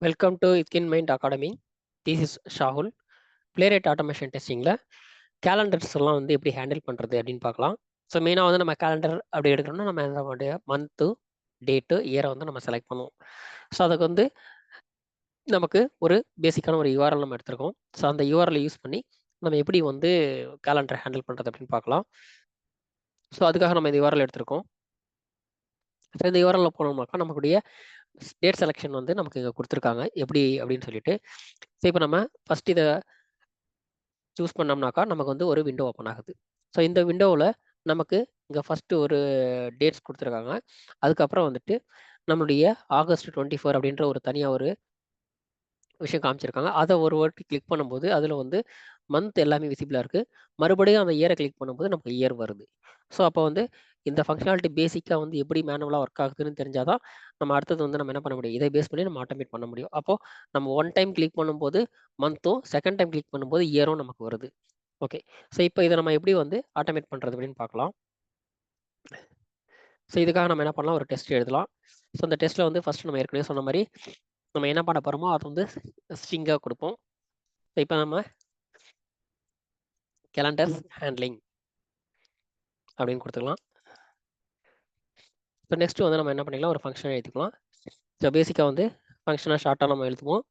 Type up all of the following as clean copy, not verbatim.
Welcome to இத்கின் mind academy. This is Shahul. Playwright automation டெஸ்டிங்கில் calendars எல்லாம் வந்து எப்படி ஹேண்டில் பண்ணுறது அப்படின்னு பார்க்கலாம். ஸோ மெயினாக வந்து நம்ம கேலண்டர் அப்படி எடுக்கணும்னா நம்ம நம்மளுடைய மந்த்து, டேட்டு, இயரை வந்து நம்ம செலக்ட் பண்ணுவோம். ஸோ அதுக்கு வந்து நமக்கு ஒரு பேசிக்கான ஒரு யூஆர்எல் நம்ம எடுத்திருக்கோம். ஸோ அந்த யூஆர்எல் யூஸ் பண்ணி நம்ம எப்படி வந்து கேலண்டர் ஹேண்டில் பண்ணுறது அப்படின்னு பார்க்கலாம். ஸோ அதுக்காக நம்ம இந்த யூஆர்எல் எடுத்திருக்கோம். ஸோ இந்த யூஆர்எல்ல போனோம்னாக்கா நமக்குடைய டேட் செலெக்ஷன் வந்து நமக்கு இங்கே கொடுத்துருக்காங்க எப்படி அப்படின்னு சொல்லிட்டு. ஸோ இப்போ நம்ம ஃபஸ்ட் இதை சூஸ் பண்ணோம்னாக்கா நமக்கு வந்து ஒரு விண்டோ ஓப்பன் ஆகுது. ஸோ இந்த விண்டோவில் நமக்கு இங்கே ஃபஸ்ட்டு ஒரு டேட்ஸ் கொடுத்துருக்காங்க. அதுக்கப்புறம் வந்துட்டு நம்மளுடைய ஆகஸ்ட் 24 அப்படின்ற ஒரு தனியாக ஒரு விஷயம் காமிச்சிருக்காங்க. அதை ஒரு வாட்டி கிளிக் பண்ணும்போது அதில் வந்து மந்த் எல்லாமே விசிபிளாக இருக்குது. மறுபடியும் அந்த இயரை கிளிக் பண்ணும்போது நமக்கு இயர் வருது. ஸோ அப்போ வந்து இந்த ஃபங்க்ஷனாலிட்டி பேசிக்காக வந்து எப்படி மேனுவலாக ஒர்க் ஆகுதுன்னு தெரிஞ்சாதான் நம்ம அடுத்தது வந்து நம்ம என்ன பண்ண முடியும், இதை பேஸ் பண்ணி நம்ம ஆட்டோமேட் பண்ண முடியும். அப்போது நம்ம ஒன் டைம் கிளிக் பண்ணும்போது மந்த்தும், செகண்ட் டைம் கிளிக் பண்ணும்போது இயரும் நமக்கு வருது. ஓகே. ஸோ இப்போ இதை நம்ம எப்படி வந்து ஆட்டோமேட் பண்ணுறது அப்படின்னு பார்க்கலாம். ஸோ இதுக்காக நம்ம என்ன பண்ணலாம், ஒரு டெஸ்ட் எழுதலாம். ஸோ அந்த டெஸ்ட்டில் வந்து ஃபஸ்ட்டு நம்ம ஏற்கனவே சொன்ன மாதிரி நம்ம என்ன பண்ண போகிறோமோ அதை வந்து ஸ்ட்ரிங்காக கொடுப்போம். ஸோ இப்போ நம்ம கேலண்டர் ஹேண்ட்லிங் அப்படின்னு கொடுத்துக்கலாம். இப்போ நெக்ஸ்ட் வந்து நம்ம என்ன பண்ணிக்கலாம், ஒரு ஃபங்க்ஷன் எழுதிக்கலாம். ஸோ பேசிக்காக வந்து ஃபங்க்ஷனாக ஷார்ட்டாக நம்ம எழுதுவோம்.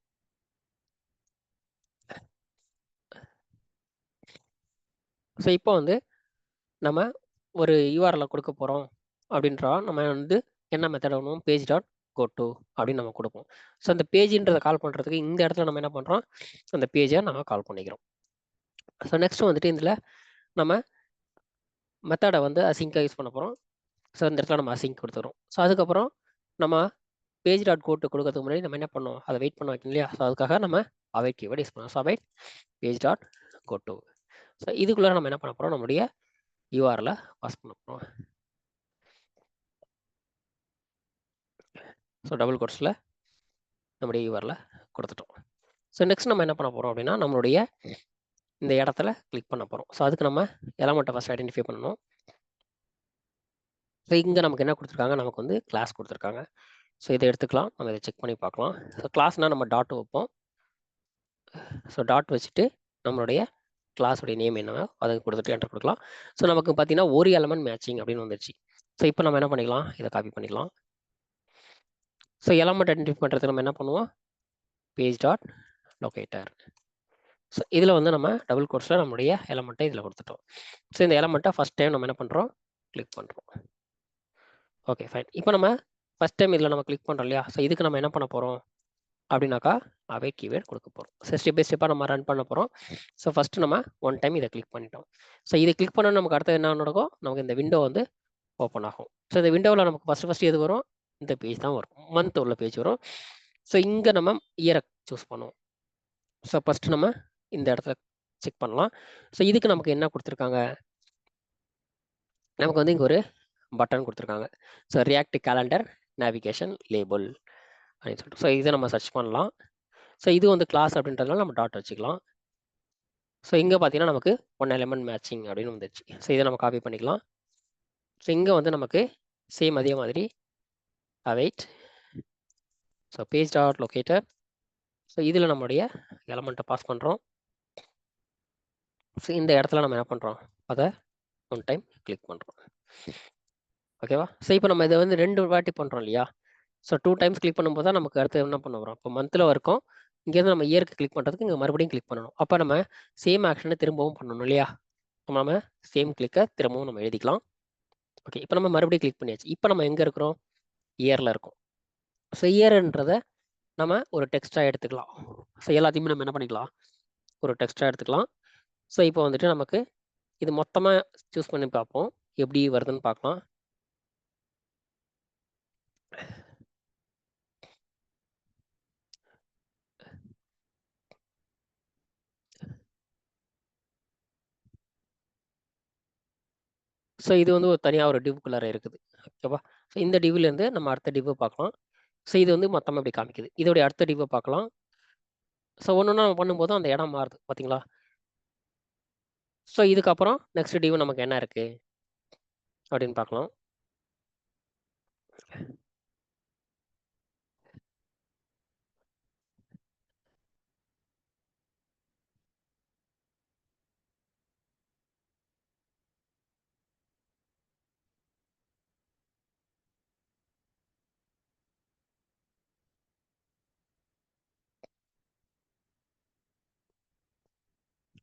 ஸோ இப்போ வந்து நம்ம ஒரு யூஆர்எல் கொடுக்க போகிறோம் அப்படின்றா நம்ம வந்து என்ன மெத்தட் வேணும், பேஜ் டாட் கோ டு அப்படின்னு நம்ம கொடுப்போம். ஸோ அந்த பேஜின்றதை கால் பண்ணுறதுக்கு இந்த இடத்துல நம்ம என்ன பண்ணுறோம், அந்த பேஜை நம்ம கால் பண்ணிக்கிறோம். ஸோ நெக்ஸ்ட் வந்துட்டு இதில் நம்ம மெத்தடை வந்து அசிங்காக யூஸ் பண்ண போகிறோம். ஸோ இந்த இடத்துல நம்ம அசிங்க் கொடுத்துறோம். ஸோ அதுக்கப்புறம் நம்ம பேஜ் டாட் கோ டு கொடுக்கறதுக்கு முன்னாடி நம்ம என்ன பண்ணோம், அதை வெயிட் பண்ண வைக்கணும் இல்லையா. ஸோ அதுக்காக நம்ம அவைட் கீவேர்ட் யூஸ் பண்ணோம். So await page dot go to. So இதுக்குள்ளே நம்ம என்ன பண்ண போகிறோம், நம்முடைய யூஆர்எல் பாஸ் பண்ண போகிறோம். ஸோ டபுள் கோட்ஸில் நம்முடைய யூஆர்எல் கொடுத்துட்டோம். ஸோ நெக்ஸ்ட் நம்ம என்ன பண்ண போகிறோம் அப்படின்னா நம்மளுடைய இந்த இடத்துல கிளிக் பண்ண போகிறோம். ஸோ அதுக்கு நம்ம எலமெண்ட்டை ஃபஸ்ட் ஐடென்டிஃபை பண்ணணும். ஸோ இங்கே நமக்கு என்ன கொடுத்துருக்காங்க, நமக்கு வந்து கிளாஸ் கொடுத்துருக்காங்க. ஸோ இதை எடுத்துக்கலாம், நம்ம இதை செக் பண்ணி பார்க்கலாம். ஸோ கிளாஸ்னால் நம்ம டாட் வைப்போம். ஸோ டாட் வச்சுட்டு நம்மளுடைய கிளாஸுடைய நேம் என்னவோ அதை கொடுத்துட்டு என்டர் கொடுக்கலாம். ஸோ நமக்கு பார்த்தீங்கன்னா ஒரு எலமெண்ட் மேட்சிங் அப்படின்னு வந்துருச்சு. ஸோ இப்போ நம்ம என்ன பண்ணிக்கலாம், இதை காப்பி பண்ணிக்கலாம். ஸோ எலமெண்ட் ஐடென்டிஃபை பண்ணுறதுக்கு நம்ம என்ன பண்ணுவோம், பேஜ் டாட் லொகேட்டர். ஸோ இதில் வந்து நம்ம டபுள் கோட்ஸில் நம்மளுடைய எலமெண்ட்டை இதில் கொடுத்துட்டோம். ஸோ இந்த எலமெண்ட்டை ஃபஸ்ட் டைம் நம்ம என்ன பண்ணுறோம், கிளிக் பண்ணுறோம். Okay fine. இப்போ நம்ம ஃபஸ்ட் டைம் இதில் நம்ம கிளிக் பண்ணுறோம் இல்லையா. ஸோ இதுக்கு நம்ம என்ன பண்ண போகிறோம் அப்படின்னாக்கா அவைட் கீவேர்ட் கொடுக்க போகிறோம். ஸோ ஸ்டெப் பை ஸ்டெப்பாக நம்ம ரன் பண்ண போகிறோம். ஸோ ஃபஸ்ட்டு நம்ம ஒன் டைம் இதை கிளிக் பண்ணிட்டோம். ஸோ இதை கிளிக் பண்ணோன்னு நமக்கு அடுத்து என்ன நடக்கும், நமக்கு இந்த விண்டோ வந்து ஓப்பன் ஆகும். ஸோ இந்த விண்டோவில் நமக்கு ஃபஸ்ட்டு எது வரும், இந்த பேஜ் தான் வரும், மந்த் உள்ள பேஜ் வரும். ஸோ இங்கே நம்ம இயரை சூஸ் பண்ணுவோம். ஸோ ஃபஸ்ட்டு நம்ம இந்த இடத்துல செக் பண்ணலாம். ஸோ இதுக்கு நமக்கு என்ன கொடுத்துருக்காங்க, நமக்கு வந்து இங்கே ஒரு பட்டன் கொடுத்துருக்காங்க. So react calendar navigation label அப்படின்னு சொல்லிட்டு. ஸோ இதை நம்ம சர்ச் பண்ணலாம். ஸோ இது வந்து கிளாஸ் அப்படின்றதுனால நம்ம டாட் வச்சுக்கலாம். ஸோ இங்கே பார்த்தீங்கன்னா நமக்கு ஒன் எலமெண்ட் மேட்சிங் அப்படின்னு வந்துச்சு. ஸோ இதை நம்ம காப்பி பண்ணிக்கலாம். ஸோ இங்கே வந்து நமக்கு சேம் அதே மாதிரி await. So page dot locator. So இதில் நம்மளுடைய எலமெண்ட்டை பாஸ் பண்ணுறோம். ஸோ இந்த இடத்துல நம்ம என்ன பண்ணுறோம், அதை ஒன் டைம் கிளிக் பண்ணுறோம். ஓகேவா. ஸோ இப்போ நம்ம இதை வந்து 2 வாட்டி பண்ணுறோம் இல்லையா. ஸோ 2 டைம்ஸ் கிளிக் பண்ணும்போது தான் நமக்கு அடுத்து என்ன பண்ண வரும், இப்போ மந்தில் இருக்கும். இங்கேருந்து நம்ம இயருக்கு கிளிக் பண்ணுறதுக்கு இங்கே மறுபடியும் கிளிக் பண்ணணும். அப்போ நம்ம சேம் ஆக்ஷனை திரும்பவும் பண்ணணும் இல்லையா. நம்ம சேம் கிளிக்கை திரும்பவும் நம்ம எழுதிக்கலாம். ஓகே. இப்போ நம்ம மறுபடியும் கிளிக் பண்ணியாச்சு. இப்போ நம்ம எங்கே இருக்கிறோம், இயரில் இருக்கும். ஸோ இயர்ன்றதை நம்ம ஒரு டெக்ஸ்ட்டாக எடுத்துக்கலாம். ஸோ எல்லாத்தையுமே நம்ம என்ன பண்ணிக்கலாம், ஒரு டெக்ஸ்ட்டாக எடுத்துக்கலாம். ஸோ இப்போ வந்துட்டு நமக்கு இது மொத்தமாக சூஸ் பண்ணி பார்ப்போம், எப்படி வருதுன்னு பார்க்கலாம். ஸோ இது வந்து ஒரு தனியாக ஒரு டிவ்க்குள்ளார இருக்குது. ஓகேவா. ஸோ இந்த டிவ்லேருந்து நம்ம அடுத்த டிவ்வை பார்க்கலாம். ஸோ இது வந்து மொத்தமாக இப்படி காமிக்குது. இதோடைய அடுத்த டிவ்வை பார்க்கலாம். ஸோ ஒன்று ஒன்றா நம்ம பண்ணும்போது அந்த இடம் மாறுது பார்த்தீங்களா. ஸோ இதுக்கப்புறம் நெக்ஸ்ட் டிவ் நமக்கு என்ன இருக்குது அப்படின்னு பார்க்கலாம்.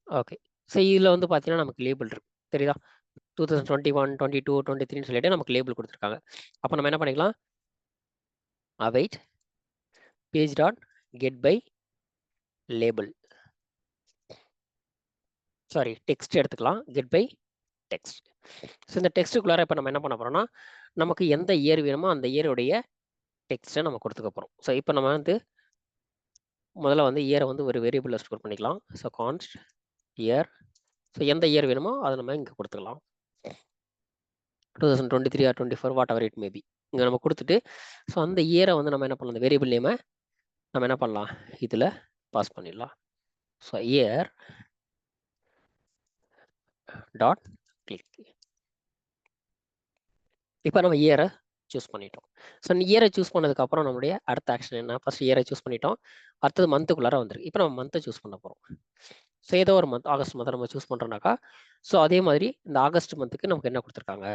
ஓகே. ஸோ இதில் வந்து பார்த்தீங்கன்னா நமக்கு லேபிள் இருக்கு தெரியுதா? 2021, 22, 23ன்னு சொல்லிட்டு நமக்கு லேபிள் கொடுத்துருக்காங்க. அப்போ நம்ம என்ன பண்ணிக்கலாம், await page dot get by label, sorry text எடுத்துக்கலாம், get by text. ஸோ இந்த டெக்ஸ்ட்டுக்குள்ளார இப்போ நம்ம என்ன பண்ண போகிறோம்னா, நமக்கு எந்த இயர் வேணுமோ அந்த இயருடைய டெக்ஸ்ட்டை நம்ம கொடுத்துக்க போகிறோம். ஸோ இப்போ நம்ம வந்து முதல்ல வந்து இயரை வந்து ஒரு வேரியபிளில் ஸ்டோர் பண்ணிக்கலாம். ஸோ கான்ஸ்ட் இயர், ஸோ எந்த இயர் வேணுமோ அதை நம்ம இங்கே கொடுத்துக்கலாம். 2023 or 24 whatever it maybe இங்கே நம்ம கொடுத்துட்டு, ஸோ அந்த இயரை வந்து நம்ம என்ன பண்ணலாம், அந்த வேரியபிள் நேமை நம்ம என்ன பண்ணலாம், இதில் பாஸ் பண்ணிடலாம். So year dot click. இப்போ நம்ம இயரை சூஸ் பண்ணிட்டோம். ஸோ இயரை சூஸ் பண்ணதுக்கப்புறம் நம்மளுடைய அடுத்த ஆக்ஷன் என்ன, ஃபர்ஸ்ட் இயரை சூஸ் பண்ணிட்டோம், அடுத்தது மந்த்துக்குள்ளார வந்துருக்கு. இப்போ நம்ம மந்த்தை சூஸ் பண்ண போகிறோம். ஸோ ஏதோ ஒரு மந்த், ஆகஸ்ட் மந்த்தை நம்ம சூஸ் பண்ணுறோம்னாக்கா, ஸோ அதே மாதிரி இந்த ஆகஸ்ட் மந்த்துக்கு நமக்கு என்ன கொடுத்துருக்காங்க.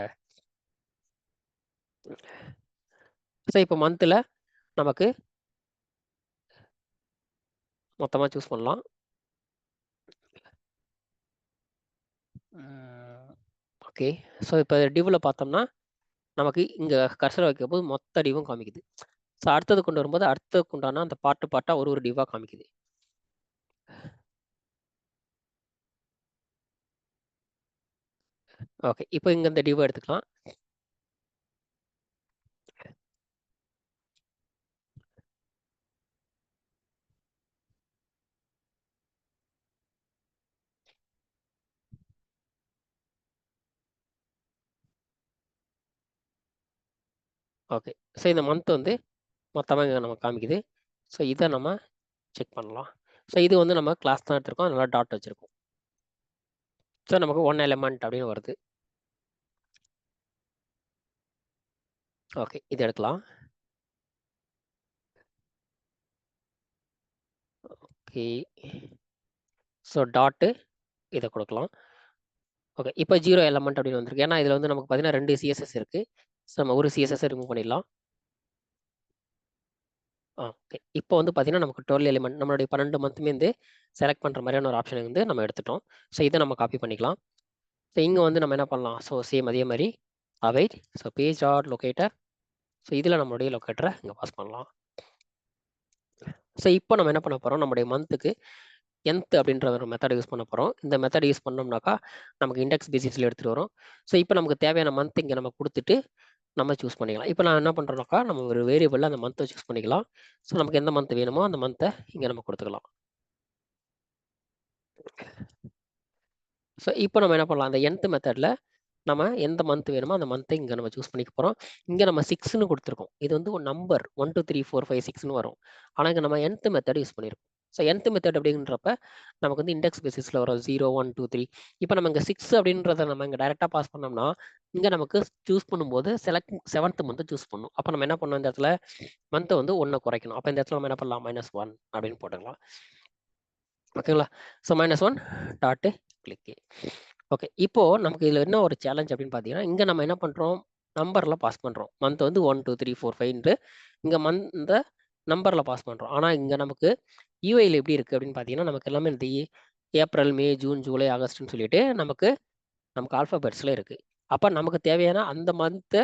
ஸோ இப்போ மந்த்தில் நமக்கு மொத்தமாக சூஸ் பண்ணலாம். ஓகே. ஸோ இப்போ டிவ்வில் பார்த்தோம்னா நமக்கு இங்கே கர்சர் வைக்கும் போது மொத்த டிவும் காமிக்குது. ஸோ அடுத்தது கொண்டு வரும்போது அடுத்ததுக்கு உண்டான அந்த பார்ட்டாக ஒரு டிவாக காமிக்குது. ஓகே. இப்போ இங்கே இந்த டிவை எடுத்துக்கலாம். ஓகே. ஸோ இந்த மந்த் வந்து மொத்தமாக இங்கே நம்ம காமிக்குது. ஸோ இதை நம்ம செக் பண்ணலாம். ஸோ இது வந்து நம்ம கிளாஸ் தான் எடுத்திருக்கோம், அதனால டாட் வச்சுருக்கோம். ஸோ நமக்கு 1 எலமெண்ட் அப்படின்னு வருது. ஓகே, இது எடுக்கலாம். ஓகே. ஸோ டாட்டு இதை கொடுக்கலாம். ஓகே. இப்போ 0 எலமெண்ட் அப்படின்னு வந்திருக்கு. ஏன்னா இதில் வந்து நமக்கு பார்த்தீங்கன்னா 2 சிஎஸ்எஸ் இருக்குது. ஸோ நம்ம ஒரு சிஎஸ்எஸ் ரிமூவ் பண்ணிடலாம். ஓகே. இப்போ வந்து பார்த்தீங்கன்னா நமக்கு 12 எலிமெண்ட் நம்மளுடைய 12 மந்த்துமே வந்து செலக்ட் பண்ணுற மாதிரியான ஒரு ஆப்ஷனை வந்து நம்ம எடுத்துட்டோம். ஸோ இதை நம்ம காப்பி பண்ணிக்கலாம். ஸோ இங்கே வந்து நம்ம என்ன பண்ணலாம், ஸோ சேம் அதே மாதிரி await, so page dot locator, so இதில் நம்மளுடைய லொக்கேட்டரை இங்கே பாஸ் பண்ணலாம். ஸோ இப்போ நம்ம என்ன பண்ண போகிறோம், நம்மளுடைய மந்த்துக்கு nth அப்படின்ற ஒரு மெத்தட் யூஸ் பண்ண போகிறோம். இந்த மெத்தட் யூஸ் பண்ணோம்னாக்கா நமக்கு இண்டெக்ஸ் பேசிஸில் எடுத்துகிட்டு வரும். ஸோ இப்போ நமக்கு தேவையான மந்த் இங்கே நம்ம கொடுத்துட்டு நம்ம சூஸ் பண்ணிக்கலாம். இப்போ நான் என்ன பண்ணுறோம்னாக்கா, நம்ம ஒரு வேரியபிளில் அந்த மந்த்தை சூஸ் பண்ணிக்கலாம். ஸோ நமக்கு எந்த மந்த் வேணுமோ அந்த மந்த்தை இங்கே நம்ம கொடுத்துக்கலாம். ஸோ இப்போ நம்ம என்ன பண்ணலாம், அந்த nth மெத்தடில் நம்ம எந்த மந்த் வேணுமோ அந்த மந்த்தை இங்கே நம்ம சூஸ் பண்ணிக்க போகிறோம். இங்கே நம்ம 6ன்னு கொடுத்துருக்கோம். இது வந்து ஒரு நம்பர் 1 2 3 4 5 6ன்னு வரும். ஆனால் இங்கே நம்ம nth மெத்தட் யூஸ் பண்ணியிருக்கோம். ஸோ nth மெத்தட் அப்படின்றப்ப நமக்கு வந்து இண்டெக்ஸ் பேசிஸில் வரும் 0 1 2 3. இப்போ நம்ம இங்கே 6 அப்படின்றத நம்ம இங்கே டைரெக்டாக பாஸ் பண்ணோம்னா இங்கே நமக்கு சூஸ் பண்ணும்போது செலக்ட் 7th மந்த்தை சூஸ் பண்ணணும். அப்போ நம்ம என்ன பண்ணோம், இந்த இடத்துல மந்த்தை வந்து 1 குறைக்கணும். அப்போ இந்த இடத்துல நம்ம என்ன பண்ணலாம், -1 அப்படின்னு போட்டுக்கலாம். ஓகேங்களா. So -1 dot click. ஓகே. இப்போ நமக்கு இதில் என்ன ஒரு சேலஞ்ச் அப்படின்னு பார்த்தீங்கன்னா, இங்கே நம்ம என்ன பண்ணுறோம், நம்பரில் பாஸ் பண்ணுறோம். மந்த் வந்து 1 2 3 4 5 இங்கே இந்த நம்பரில் பாஸ் பண்ணுறோம். ஆனால் இங்கே நமக்கு யூஐயில் எப்படி இருக்குது அப்படின்னு பார்த்தீங்கன்னா, நமக்கு எல்லாமே இந்த ஏப்ரல் மே ஜூன் ஜூலை ஆகஸ்ட்னு சொல்லிட்டு நமக்கு ஆல்ஃபாபெட்ஸில் இருக்குது. அப்போ நமக்கு தேவையான அந்த மந்த்தை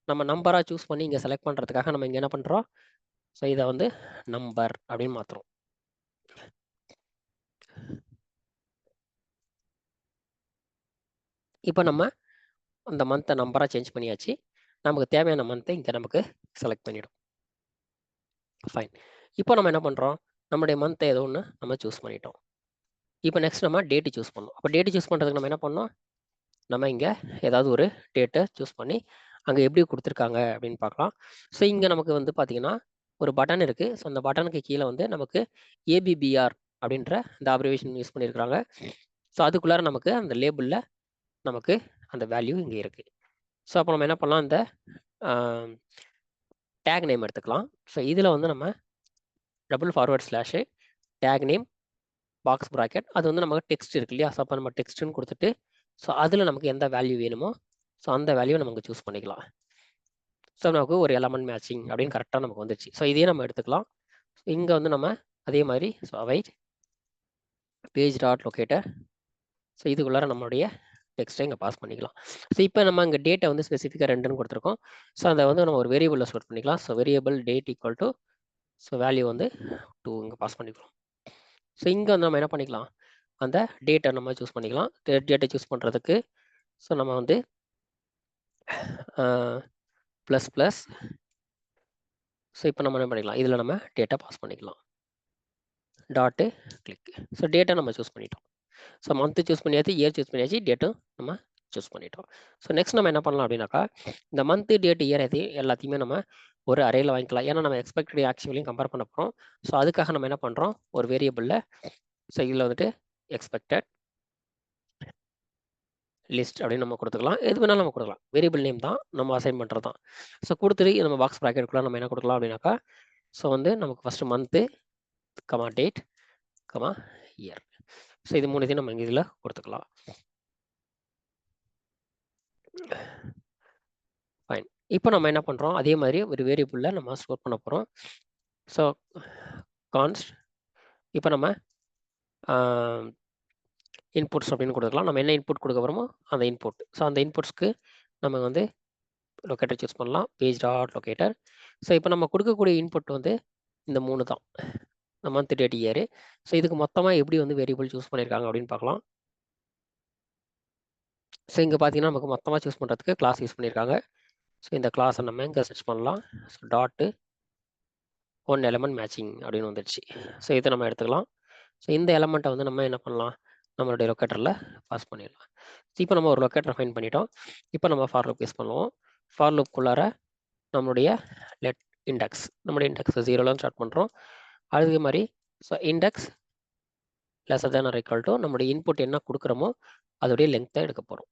நம்ம நம்பராக சூஸ் பண்ணி இங்கே செலக்ட் பண்ணுறதுக்காக நம்ம இங்கே என்ன பண்ணுறோம், ஸோ இதை வந்து நம்பர் அப்படின்னு மாற்றுறோம். இப்போ நம்ம அந்த மந்த்தை நம்பராக சேஞ்ச் பண்ணியாச்சு. நமக்கு தேவையான மந்த்தை இங்கே நமக்கு செலக்ட் பண்ணிடும். ஃபைன். இப்போ நம்ம என்ன பண்ணுறோம், நம்முடைய மந்த்தை ஏதோ ஒன்று நம்ம சூஸ் பண்ணிட்டோம். இப்போ நெக்ஸ்ட் நம்ம டேட்டு சூஸ் பண்ணணும். அப்போ டேட்டு சூஸ் பண்ணுறதுக்கு நம்ம என்ன பண்ணோம், நம்ம இங்கே ஏதாவது ஒரு டேட்டை சூஸ் பண்ணி அங்கே எப்படி கொடுத்துருக்காங்க அப்படின்னு பார்க்கலாம். ஸோ இங்கே நமக்கு வந்து பார்த்தீங்கன்னா ஒரு பட்டன் இருக்குது. ஸோ அந்த பட்டனுக்கு கீழே வந்து நமக்கு ஏபிபிஆர் அப்படின்ற இந்த அப்ரிவேஷன் யூஸ் பண்ணியிருக்கிறாங்க. ஸோ அதுக்குள்ளார நமக்கு அந்த லேபிளில் நமக்கு அந்த வேல்யூ இங்கே இருக்குது. ஸோ அப்போ நம்ம என்ன பண்ணலாம், இந்த டேக் நேம் எடுத்துக்கலாம். ஸோ இதில் வந்து நம்ம // டேக் நேம் பாக்ஸ் ப்ராக்கெட், அது வந்து நமக்கு டெக்ஸ்ட் இருக்கு இல்லையா. ஸோ அப்போ நம்ம டெக்ஸ்ட்னு கொடுத்துட்டு ஸோ அதில் நமக்கு எந்த வேல்யூ வேணுமோ ஸோ அந்த வேல்யூ நமக்கு சூஸ் பண்ணிக்கலாம். ஸோ நமக்கு ஒரு எலமெண்ட் மேட்சிங் அப்படின்னு கரெக்டாக நமக்கு வந்துச்சு. ஸோ இதே நம்ம எடுத்துக்கலாம். இங்கே வந்து நம்ம அதே மாதிரி so await page dot locator. So இதுக்குள்ளார நம்மளுடைய டெக்ஸ்ட்டை இங்கே பாஸ் பண்ணிக்கலாம். ஸோ இப்போ நம்ம இங்கே டேட்டை வந்து ஸ்பெசிஃபிக்காக 2ன்னு கொடுத்துருக்கோம். ஸோ அதை வந்து நம்ம ஒரு வேரியபிளில் ஸ்டோர் பண்ணிக்கலாம். So variable date equal to so value வந்து 2 இங்கே பாஸ் பண்ணிக்கலாம். ஸோ இங்கே வந்து நம்ம என்ன பண்ணிக்கலாம், அந்த டேட்டை நம்ம சூஸ் பண்ணிக்கலாம். டேட்டை சூஸ் பண்ணுறதுக்கு ஸோ நம்ம வந்து ப்ளஸ் ப்ளஸ். ஸோ இப்போ நம்ம என்ன பண்ணிக்கலாம், இதில் நம்ம டேட்டா பாஸ் பண்ணிக்கலாம். Dot click. ஸோ டேட்டை நம்ம சூஸ் பண்ணிட்டோம். ஸோ மந்த்து சூஸ் பண்ணியாச்சு, இயர் சூஸ் பண்ணியாச்சு, டேட்டும் நம்ம சூஸ் பண்ணிட்டோம். ஸோ நெக்ஸ்ட் நம்ம என்ன பண்ணலாம் அப்படின்னாக்கா, இந்த மந்த்து டேட் இயர் எல்லாத்தையுமே நம்ம ஒரு அரேயில் வாங்கிக்கலாம். ஏன்னா நம்ம எக்ஸ்பெக்டட் ஆக்சுவலையும் கம்பேர் பண்ண போகிறோம். ஸோ அதுக்காக நம்ம என்ன பண்ணுறோம், ஒரு வேரியபிளில் ஸோ இதில் வந்துட்டு எக்ஸ்பெக்டட் லிஸ்ட் அப்படின்னு நம்ம கொடுத்துக்கலாம். எது வேணாலும் நம்ம கொடுக்கலாம். வேரியபிள் நேம் தான் நம்ம அசைன் பண்ணுறது தான். ஸோ கொடுத்துட்டு நம்ம பாக்ஸ் ப்ராக்கெட்டுக்குள்ள நம்ம என்ன கொடுக்கலாம் அப்படின்னாக்கா, ஸோ வந்து நமக்கு first month comma date comma year. So இது மூணுத்தையும் நம்ம இதில் கொடுத்துக்கலாம். ஃபைன். இப்போ நம்ம என்ன பண்ணுறோம், அதே மாதிரி ஒரு வேரியபிளில் நம்ம ஸ்டோர் பண்ண போகிறோம். ஸோ கான்ஸ்ட் இப்போ நம்ம இன்புட்ஸ் அப்படின்னு கொடுத்துக்கலாம். நம்ம என்ன இன்புட் கொடுக்க போகிறோமோ அந்த இன்புட். ஸோ அந்த இன்புட்ஸ்க்கு நம்ம வந்து லொக்கேட்டர் சூஸ் பண்ணலாம். Page dot locator. ஸோ இப்போ நம்ம கொடுக்கக்கூடிய இன்புட் வந்து இந்த 3 தான், இந்த மந்த் டேட் இயர். ஸோ இதுக்கு மொத்தமாக எப்படி வந்து வேரியபிள் சூஸ் பண்ணியிருக்காங்க அப்படின்னு பார்க்கலாம். ஸோ இங்கே பார்த்தீங்கன்னா நமக்கு மொத்தமாக சூஸ் பண்ணுறதுக்கு கிளாஸ் யூஸ் பண்ணியிருக்காங்க. ஸோ இந்த கிளாஸை நம்ம இங்கே சர்ச் பண்ணலாம். ஸோ டாட்டு 1 எலமெண்ட் மேட்சிங் அப்படின்னு வந்துடுச்சு. ஸோ இதை நம்ம எடுத்துக்கலாம். ஸோ இந்த எலமெண்ட்டை வந்து நம்ம என்ன பண்ணலாம், நம்மளுடைய லொக்கேட்டரில் பாஸ் பண்ணிடலாம். இப்போ நம்ம ஒரு லொக்கேட்டரை ஃபைன் பண்ணிட்டோம். இப்போ நம்ம ஃபார் லூப் யூஸ் பண்ணுவோம். ஃபார் லூப்புக்குள்ளார நம்மளுடைய லெட் இண்டெக்ஸ், நம்மளுடைய இண்டெக்ஸ் 0ல ஸ்டார்ட் பண்ணுறோம். அதே மாதிரி so index lesser than or equal to நம்மளுடைய இன்புட் என்ன கொடுக்குறோமோ அதோடைய லென்த்தை எடுக்க போகிறோம்.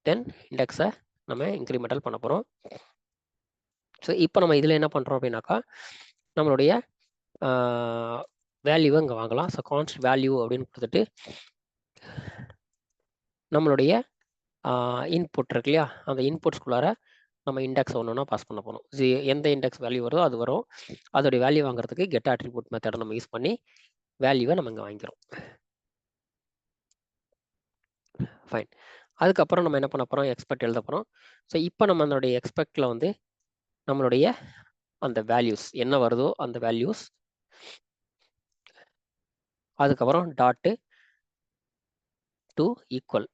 தென் இண்டெக்ஸை நம்ம இன்க்ரிமெண்டல் பண்ண போகிறோம். ஸோ இப்போ நம்ம இதில் என்ன பண்ணுறோம் அப்படின்னாக்கா, நம்மளுடைய வேல்யூவை இங்கே வாங்கலாம். ஸோ கான்ஸ்ட் வேல்யூ அப்படின்னு கொடுத்துட்டு நம்மளுடைய இன்புட் இருக்கு இல்லையா, அந்த இன்புட்ஸ்குள்ளார நம்ம இண்டெக்ஸ் ஒன்றுனா பாஸ் பண்ண போகிறோம். எந்த இண்டெக்ஸ் வேல்யூ வருதோ அது வரும். அதோடைய வேல்யூ வாங்குறதுக்கு கெட் அட்ரிபியூட் மெத்தடை நம்ம யூஸ் பண்ணி வேல்யூவை நம்ம இங்கே வாங்கிக்கிறோம். ஃபைன். அதுக்கப்புறம் நம்ம என்ன பண்ண போகிறோம், எக்ஸ்பெக்ட் எழுத போகிறோம். ஸோ இப்போ நம்ம அதனுடைய எக்ஸ்பெக்டில் வந்து நம்மளுடைய அந்த வேல்யூஸ் என்ன வருதோ அந்த வேல்யூஸ், அதுக்கப்புறம் டாட்டு டு ஈக்குவல்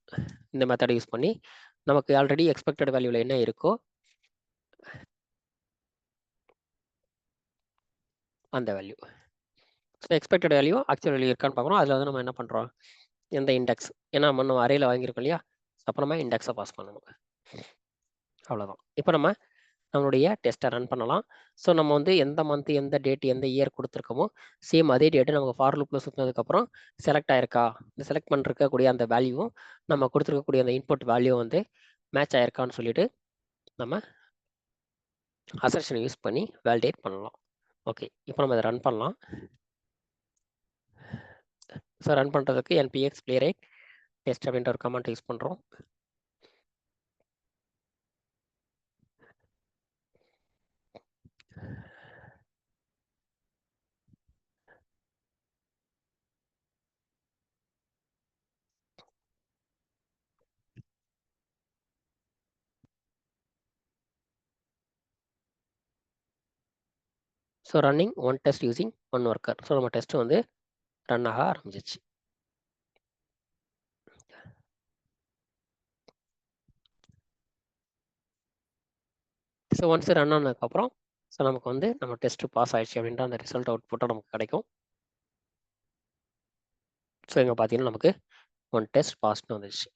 இந்த மெத்தடை யூஸ் பண்ணி நமக்கு ஆல்ரெடி எக்ஸ்பெக்டட் வேல்யூவில் என்ன இருக்கோ அந்த value. So expected value actual value இருக்கான்னு பார்க்குறோம். அதில் வந்து நம்ம என்ன பண்ணுறோம், எந்த இண்டெக்ஸ், ஏன்னா நம்ம அறையில் வாங்கியிருக்கோம் இல்லையா, அப்புறமா இண்டெக்ஸை பாஸ் பண்ணணும். அவ்வளோதான். இப்போ நம்ம நம்மளுடைய டெஸ்ட்டை ரன் பண்ணலாம். ஸோ நம்ம வந்து எந்த மந்த் எந்த டேட் எந்த இயர் கொடுத்துருக்கோமோ சேம் அதே டேட்டு நமக்கு ஃபார் லூப்பில் சுற்றினதுக்கப்புறம் செலக்ட் ஆயிருக்கா, இந்த செலக்ட் பண்ணிருக்கக்கூடிய அந்த வேல்யூவும் நம்ம கொடுத்துருக்கக்கூடிய அந்த இன்புட் வேல்யூ வந்து மேட்ச் ஆயிருக்கான்னு சொல்லிட்டு நம்ம அசர்ஷனை யூஸ் பண்ணி வேலிடேட் பண்ணலாம். ஓகே, இப்போ நம்ம இதை ரன் பண்ணலாம். ஸோ ரன் பண்ணுறதுக்கு npx playwright டெஸ்ட் அப்படின்ற ஒரு கமெண்ட் யூஸ் பண்ணுறோம். So running one test using one worker. So நம்ம டெஸ்ட் வந்து ரன் ஆக ஆரம்பிச்சிச்சு. ஸோ ஒன்ஸ் ரன் ஆனதுக்கப்புறம் ஸோ நமக்கு வந்து நம்ம டெஸ்ட் பாஸ் ஆயிடுச்சு அப்படின்ற அந்த ரிசல்ட் அவுட்புட்டாக நமக்கு கிடைக்கும். ஸோ இங்கே பார்த்தீங்கன்னா நமக்கு ஒன் டெஸ்ட் பாஸ்ட்னு வந்துடுச்சு.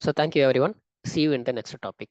So thank you every one. See you in the next topic.